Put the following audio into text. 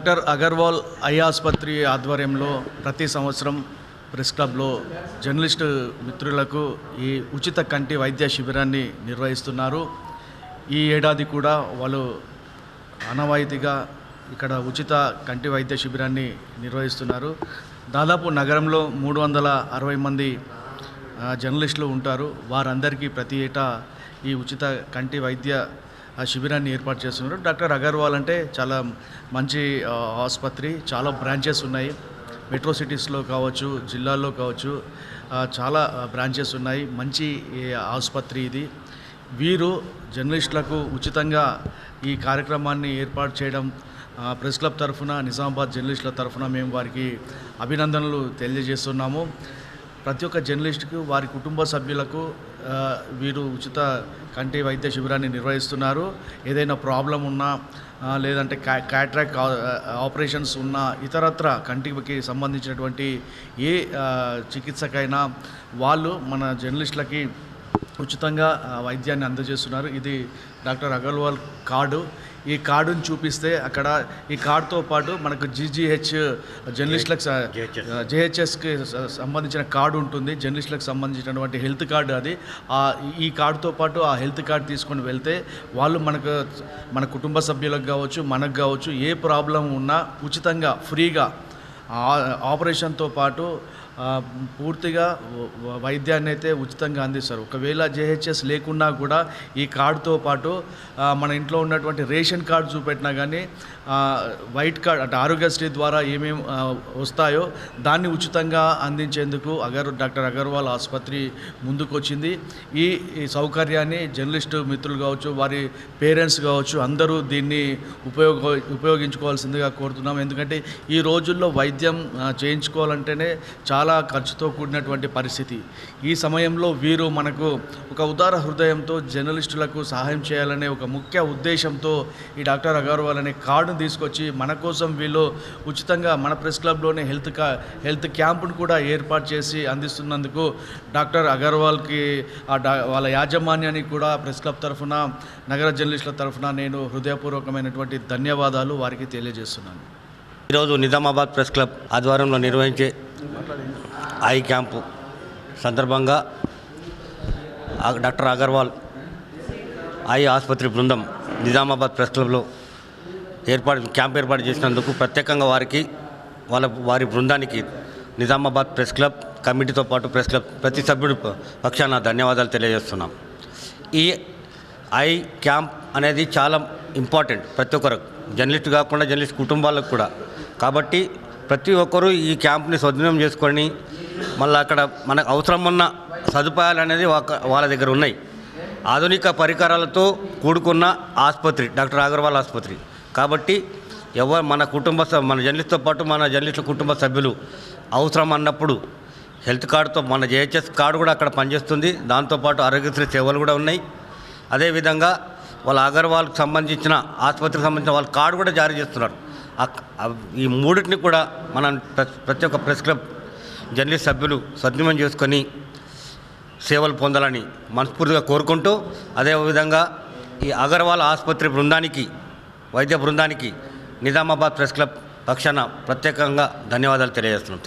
Doctor Agarwal I ఆసుపత్రి ఆధ్వర్యంలో ప్రతి సంవత్సరం ప్రెస్ క్లబ్లో జర్నలిస్టు మిత్రులకు ఈ ఉచిత కంటి వైద్య శిబిరాన్ని నిర్వహిస్తున్నారు. ఈ ఏడాది కూడా వాళ్ళు ఆనవాయితీగా ఇక్కడ ఉచిత కంటి వైద్య శిబిరాన్ని నిర్వహిస్తున్నారు. దాదాపు నగరంలో 360 మంది జర్నలిస్టులు ఉంటారు. వారందరికీ ప్రతి ఏటా ఈ ఉచిత కంటి వైద్య శిబిరాన్ని ఏర్పాటు చేస్తున్నారు. డాక్టర్ అగర్వాల్ అంటే చాలా మంచి ఆసుపత్రి, చాలా బ్రాంచెస్ ఉన్నాయి. మెట్రో సిటీస్లో కావచ్చు, జిల్లాల్లో కావచ్చు, చాలా బ్రాంచెస్ ఉన్నాయి. మంచి ఆసుపత్రి ఇది. వీరు జర్నలిస్టులకు ఉచితంగా ఈ కార్యక్రమాన్ని ఏర్పాటు చేయడం ప్రెస్ క్లబ్ తరఫున, నిజామాబాద్ జర్నలిస్టుల తరఫున మేము వారికి అభినందనలు తెలియజేస్తున్నాము. ప్రతి ఒక్క జర్నలిస్టుకు, వారి కుటుంబ సభ్యులకు వీరు ఉచిత కంటి వైద్య శిబిరాన్ని నిర్వహిస్తున్నారు. ఏదైనా ప్రాబ్లం ఉన్నా, లేదంటే క్యాట్రాక్ట్ ఆపరేషన్స్ ఉన్నా, ఇతరత్ర కంటికి సంబంధించినటువంటి ఏ చికిత్సకైనా వాళ్ళు మన జర్నలిస్టులకి ఉచితంగా వైద్యాన్ని అందజేస్తున్నారు. ఇది డాక్టర్ అగర్వాల్ కార్డు. ఈ కార్డును చూపిస్తే అక్కడ ఈ కార్డుతో పాటు మనకు జీజీహెచ్ జర్నలిస్టులకు జేహెచ్ఎస్కి సంబంధించిన కార్డు ఉంటుంది. జర్నలిస్టులకు సంబంధించినటువంటి హెల్త్ కార్డు అది. ఈ కార్డుతో పాటు ఆ హెల్త్ కార్డు తీసుకొని వెళ్తే వాళ్ళు మన కుటుంబ సభ్యులకు కావచ్చు, మనకు కావచ్చు, ఏ ప్రాబ్లం ఉన్నా ఉచితంగా ఫ్రీగా ఆపరేషన్తో పాటు పూర్తిగా వైద్యాన్ని అయితే ఉచితంగా అందిస్తారు. ఒకవేళ జేహెచ్ఎస్ లేకున్నా కూడా ఈ కార్డుతో పాటు మన ఇంట్లో ఉన్నటువంటి రేషన్ కార్డు చూపెట్టినా కానీ వైట్ కార్డ్ అంటే ఆరోగ్యశ్రీ ద్వారా ఏమేమి వస్తాయో దాన్ని ఉచితంగా అందించేందుకు డాక్టర్ అగర్వాల్ ఆసుపత్రి ముందుకొచ్చింది. ఈ సౌకర్యాన్ని జర్నలిస్టు మిత్రులు కావచ్చు, వారి పేరెంట్స్ కావచ్చు, అందరూ దీన్ని ఉపయోగించుకోవాల్సిందిగా కోరుతున్నాం. ఎందుకంటే ఈ రోజుల్లో వైద్యం చేయించుకోవాలంటేనే చాలా ఖర్చుతో కూడినటువంటి పరిస్థితి. ఈ సమయంలో వీరు మనకు ఒక ఉదార హృదయంతో జర్నలిస్టులకు సహాయం చేయాలనే ఒక ముఖ్య ఉద్దేశంతో ఈ డాక్టర్ అగర్వాల్ అనే కార్డును తీసుకొచ్చి మన కోసం వీళ్ళు ఉచితంగా మన ప్రెస్ క్లబ్లోనే హెల్త్ క్యాంపును కూడా ఏర్పాటు చేసి అందిస్తున్నందుకు డాక్టర్ అగర్వాల్కి వాళ్ళ యాజమాన్యానికి కూడా ప్రెస్ క్లబ్ తరఫున, నగర జర్నలిస్టుల తరఫున నేను హృదయపూర్వకమైనటువంటి ధన్యవాదాలు వారికి తెలియజేస్తున్నాను. ఈరోజు నిజామాబాద్ ప్రెస్ క్లబ్ ఆధ్వర్యంలో నిర్వహించే ఐ క్యాంపు సందర్భంగా డాక్టర్ అగర్వాల్ ఐ ఆసుపత్రి బృందం నిజామాబాద్ ప్రెస్ క్లబ్లో క్యాంప్ ఏర్పాటు చేసినందుకు ప్రత్యేకంగా వారి బృందానికి నిజామాబాద్ ప్రెస్ క్లబ్ కమిటీతో పాటు ప్రెస్ క్లబ్ ప్రతి సభ్యుడి పక్షాన ధన్యవాదాలు తెలియజేస్తున్నాం. ఈ ఐ క్యాంప్ అనేది చాలా ఇంపార్టెంట్ ప్రతి ఒక్కరు, జర్నలిస్ట్ కాకుండా జర్నలిస్ట్ కుటుంబాలకు కూడా. కాబట్టి ప్రతి ఒక్కరూ ఈ క్యాంప్ని సద్వినియోగం చేసుకొని మళ్ళీ అక్కడ మనకు అవసరం ఉన్న సదుపాయాలు అనేది వాళ్ళ దగ్గర ఉన్నాయి. ఆధునిక పరికరాలతో కూడుకున్న ఆసుపత్రి డాక్టర్ అగర్వాల్ ఆసుపత్రి. కాబట్టి మన జర్నలిస్ట్తో పాటు మన జర్నలిస్టుల కుటుంబ సభ్యులు అవసరం అన్నప్పుడు హెల్త్ కార్డుతో మన జేహెచ్ఎస్ కార్డు కూడా అక్కడ పనిచేస్తుంది. దాంతోపాటు ఆరోగ్యశ్రీ సేవలు కూడా ఉన్నాయి. అదేవిధంగా వాళ్ళ అగర్వాల్కి సంబంధించిన ఆసుపత్రికి సంబంధించిన వాళ్ళ కార్డు కూడా జారీ చేస్తున్నారు. ఈ మూడింటిని కూడా మనం ప్రతి ఒక్క ప్రెస్ క్లబ్ జర్నలిస్ట్ సభ్యులు సద్వినియోగం చేసుకొని సేవలు పొందాలని మనస్ఫూర్తిగా కోరుకుంటూ, అదేవిధంగా ఈ అగర్వాల్ ఆసుపత్రి వైద్య బృందానికి నిజామాబాద్ ప్రెస్ క్లబ్ పక్షాన ప్రత్యేకంగా ధన్యవాదాలు తెలియజేస్తున్నాం.